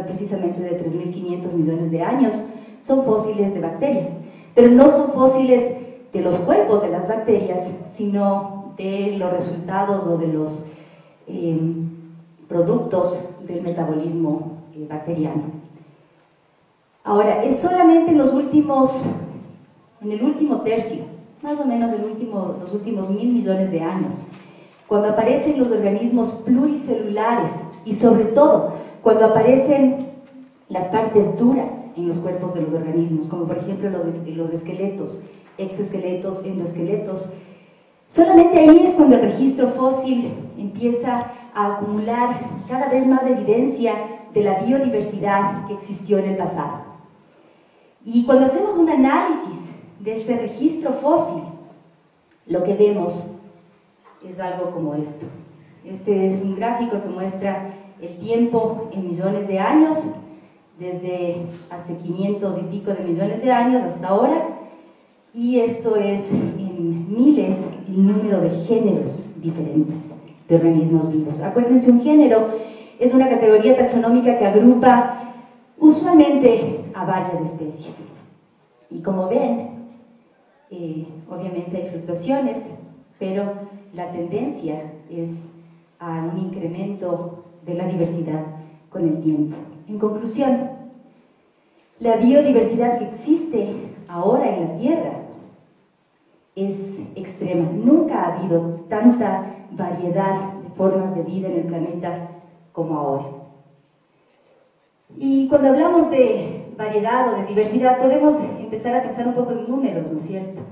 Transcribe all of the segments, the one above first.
precisamente de 3.500 millones de años, son fósiles de bacterias, pero no son fósiles de los cuerpos de las bacterias, sino de los resultados o de los productos del metabolismo bacteriano. Ahora, es solamente en el último tercio, más o menos los últimos 1.000 millones de años, cuando aparecen los organismos pluricelulares y sobre todo cuando aparecen las partes duras en los cuerpos de los organismos, como por ejemplo los esqueletos, exoesqueletos, endoesqueletos. Solamente ahí es cuando el registro fósil empieza a acumular cada vez más evidencia de la biodiversidad que existió en el pasado. Y cuando hacemos un análisis de este registro fósil, lo que vemos es algo como esto. Este es un gráfico que muestra el tiempo en millones de años, desde hace 500 y pico de millones de años hasta ahora, y esto es en miles el número de géneros diferentes de organismos vivos. Acuérdense, un género es una categoría taxonómica que agrupa usualmente a varias especies. Y como ven, obviamente hay fluctuaciones, pero la tendencia es a un incremento de la diversidad con el tiempo. En conclusión, la biodiversidad que existe ahora en la Tierra es extrema. Nunca ha habido tanta variedad de formas de vida en el planeta como ahora. Y cuando hablamos de variedad o de diversidad, podemos empezar a pensar un poco en números, ¿no es cierto?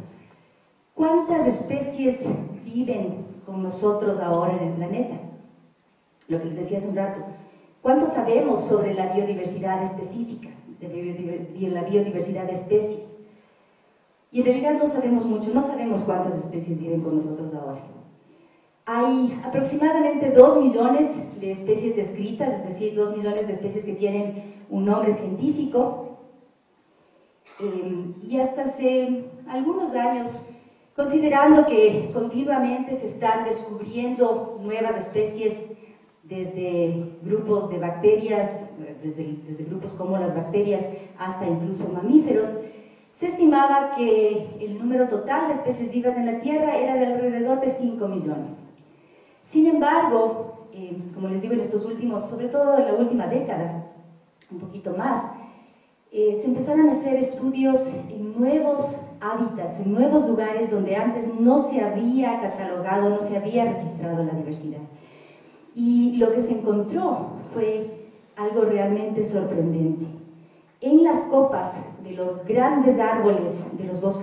¿Cuántas especies viven con nosotros ahora en el planeta? Lo que les decía hace un rato. ¿Cuánto sabemos sobre la biodiversidad específica, de la biodiversidad de especies? Y en realidad no sabemos mucho, no sabemos cuántas especies viven con nosotros ahora. Hay aproximadamente 2 millones de especies descritas, es decir, 2 millones de especies que tienen un nombre científico. Y hasta hace algunos años, considerando que continuamente se están descubriendo nuevas especies desde grupos de bacterias, desde grupos como las bacterias hasta incluso mamíferos, se estimaba que el número total de especies vivas en la Tierra era de alrededor de 5 millones. Sin embargo, como les digo, en estos últimos, sobre todo en la última década, un poquito más, se empezaron a hacer estudios en nuevos hábitats, en nuevos lugares donde antes no se había catalogado, no se había registrado la diversidad. Y lo que se encontró fue algo realmente sorprendente. En las copas de los grandes árboles de los bosques